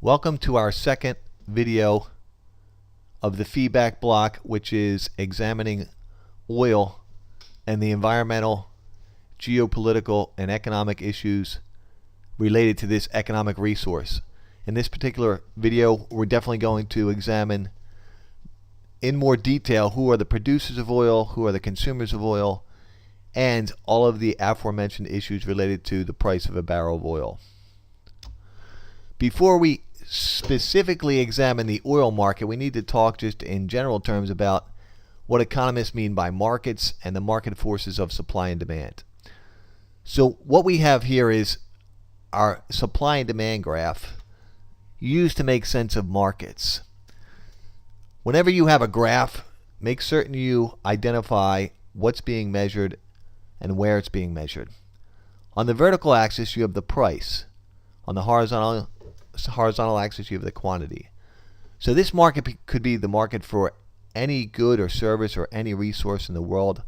Welcome to our second video of the feedback block, which is examining oil and the environmental, geopolitical, and economic issues related to this economic resource. In this particular video, we're definitely going to examine in more detail who are the producers of oil, who are the consumers of oil, and all of the aforementioned issues related to the price of a barrel of oil. Before we specifically examine the oil market, we need to talk just in general terms about what economists mean by markets and the market forces of supply and demand. So what we have here is our supply and demand graph used to make sense of markets. Whenever you have a graph, make certain you identify what's being measured and where it's being measured. On the vertical axis, you have the price. On the horizontal axis, you have the quantity. So this market could be the market for any good or service or any resource in the world.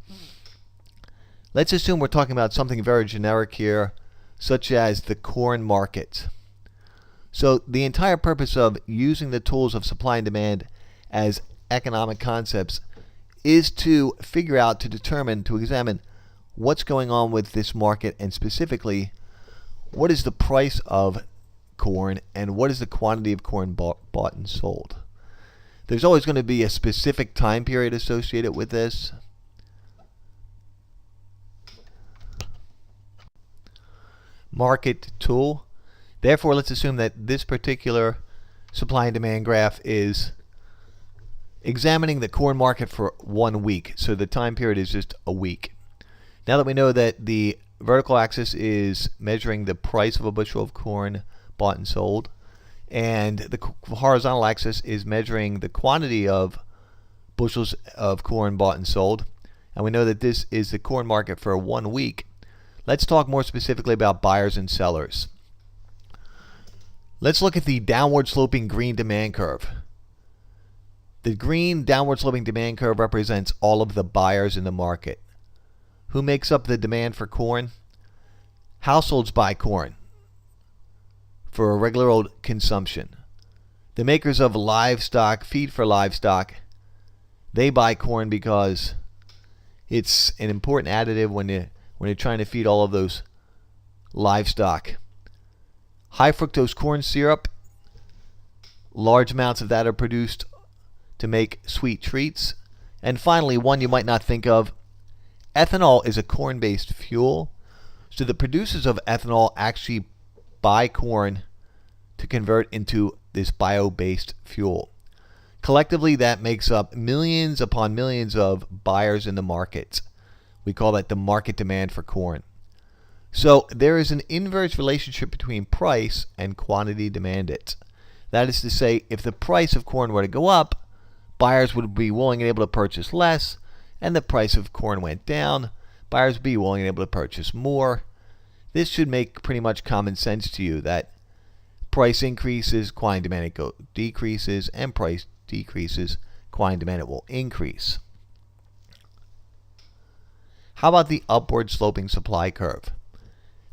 Let's assume we're talking about something very generic here, such as the corn market. So the entire purpose of using the tools of supply and demand as economic concepts is to figure out, to determine, to examine what's going on with this market, and specifically what is the price of corn and what is the quantity of corn bought and sold. There's always going to be a specific time period associated with this. Market tool. Therefore, let's assume that this particular supply and demand graph is examining the corn market for 1 week. So the time period is just a week. Now that we know that the vertical axis is measuring the price of a bushel of corn bought and sold, and the horizontal axis is measuring the quantity of bushels of corn bought and sold, and we know that this is the corn market for 1 week, let's talk more specifically about buyers and sellers. Let's look at the downward sloping green demand curve. The green downward sloping demand curve represents all of the buyers in the market. Who makes up the demand for corn? Households buy corn for a regular old consumption. The makers of livestock, feed for livestock, they buy corn because it's an important additive when you're trying to feed all of those livestock. High fructose corn syrup, large amounts of that are produced to make sweet treats. And finally, one you might not think of, ethanol is a corn-based fuel. So the producers of ethanol actually buy corn to convert into this bio-based fuel. Collectively, that makes up millions upon millions of buyers in the market. We call that the market demand for corn. So there is an inverse relationship between price and quantity demanded. That is to say, if the price of corn were to go up, buyers would be willing and able to purchase less, and the price of corn went down, buyers would be willing and able to purchase more. This should make pretty much common sense to you that price increases, quantity demanded decreases, and price decreases, quantity demanded will increase. How about the upward sloping supply curve?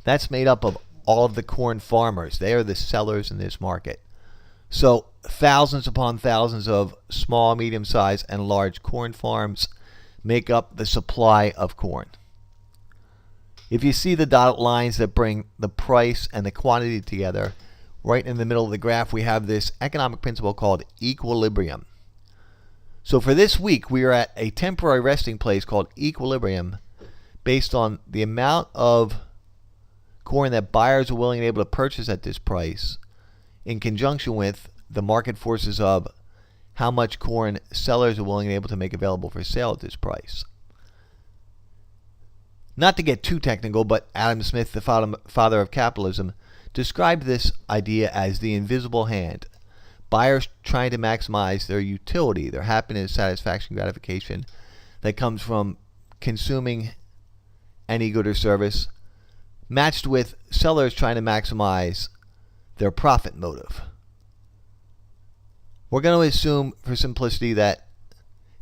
That's made up of all of the corn farmers. They are the sellers in this market. So thousands upon thousands of small, medium-sized, and large corn farms make up the supply of corn. If you see the dotted lines that bring the price and the quantity together, right in the middle of the graph we have this economic principle called equilibrium. So for this week we are at a temporary resting place called equilibrium based on the amount of corn that buyers are willing and able to purchase at this price in conjunction with the market forces of how much corn sellers are willing and able to make available for sale at this price. Not to get too technical, but Adam Smith, the father of capitalism, described this idea as the invisible hand. Buyers trying to maximize their utility, their happiness, satisfaction, gratification that comes from consuming any good or service, matched with sellers trying to maximize their profit motive. We're going to assume, for simplicity, that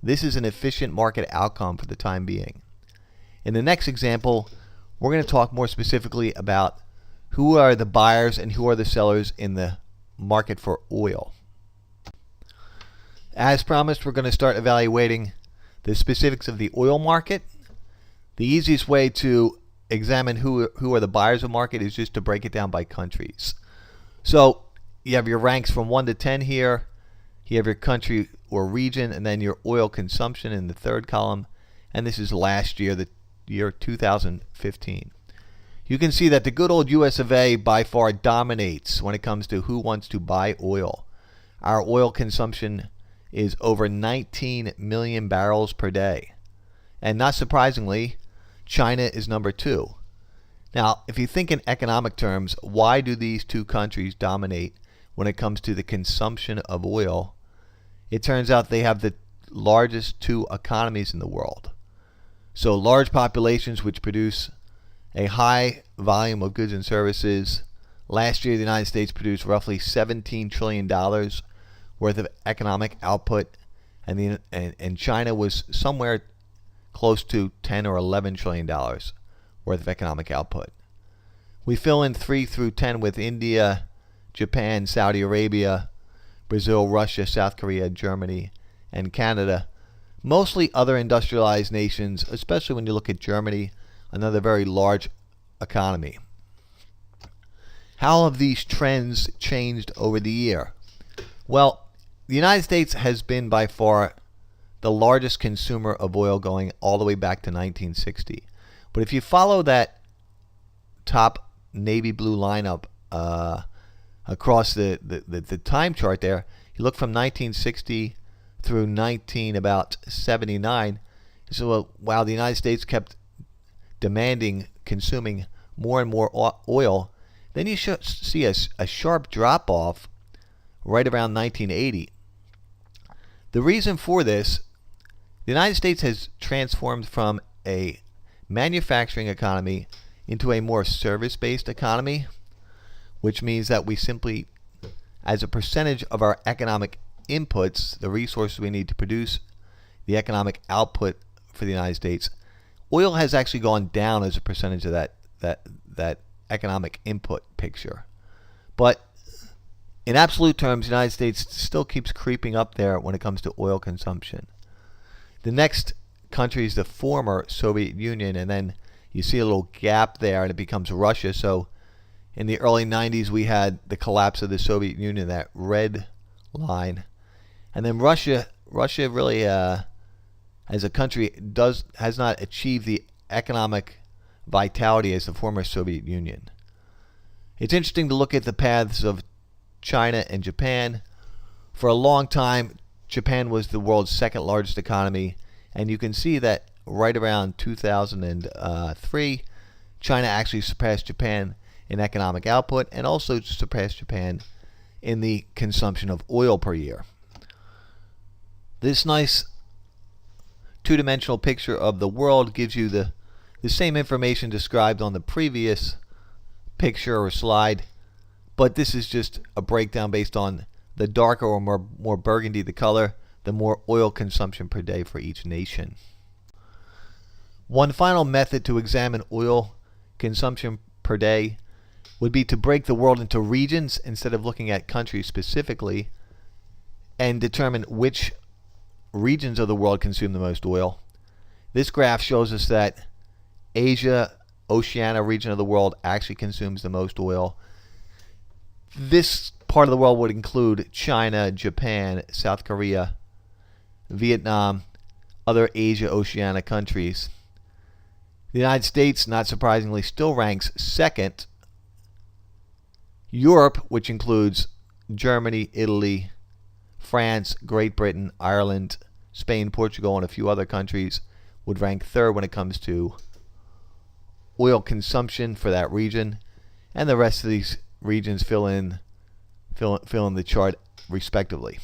this is an efficient market outcome for the time being. In the next example, we're going to talk more specifically about who are the buyers and who are the sellers in the market for oil. As promised, we're going to start evaluating the specifics of the oil market. The easiest way to examine who are the buyers of the market is just to break it down by countries. So you have your ranks from 1 to 10 here. You have your country or region, and then your oil consumption in the third column. And this is last year, the year 2015. You can see that the good old US of A by far dominates when it comes to who wants to buy oil. Our oil consumption is over 19 million barrels per day. And not surprisingly, China is number 2. Now, if you think in economic terms, why do these two countries dominate when it comes to the consumption of oil? It turns out they have the largest two economies in the world. So large populations which produce a high volume of goods and services. Last year, the United States produced roughly $17 trillion worth of economic output, and China was somewhere close to $10 or $11 trillion worth of economic output. We fill in 3 through 10 with India, Japan, Saudi Arabia, Brazil, Russia, South Korea, Germany, and Canada. Mostly other industrialized nations, especially when you look at Germany, another very large economy. How have these trends changed over the year? Well, the United States has been by far the largest consumer of oil going all the way back to 1960. But if you follow that top navy blue lineup across the time chart there, you look from 1960 through about 79. So while the United States kept consuming more and more oil, then you should see a sharp drop off right around 1980. The reason for this, the United States has transformed from a manufacturing economy into a more service-based economy, which means that we simply, as a percentage of our economic inputs, the resources we need to produce the economic output for the United States, oil has actually gone down as a percentage of that economic input picture. But in absolute terms, the United States still keeps creeping up there when it comes to oil consumption. The next country is the former Soviet Union, and then you see a little gap there and it becomes Russia. So in the early 90s we had the collapse of the Soviet Union, that red line. And then Russia really as a country has not achieved the economic vitality as the former Soviet Union. It's interesting to look at the paths of China and Japan. For a long time, Japan was the world's second largest economy, and you can see that right around 2003, China actually surpassed Japan in economic output and also surpassed Japan in the consumption of oil per year. This nice two-dimensional picture of the world gives you the same information described on the previous picture or slide, but this is just a breakdown based on the darker or more burgundy the color, the more oil consumption per day for each nation. One final method to examine oil consumption per day would be to break the world into regions instead of looking at countries specifically, and determine which regions of the world consume the most oil. This graph shows us that Asia, Oceania region of the world actually consumes the most oil. This part of the world would include China, Japan, South Korea, Vietnam, other Asia, Oceania countries. The United States, not surprisingly, still ranks second. Europe, which includes Germany, Italy, France, Great Britain, Ireland, Spain, Portugal, and a few other countries, would rank third when it comes to oil consumption for that region, and the rest of these regions fill in the chart respectively.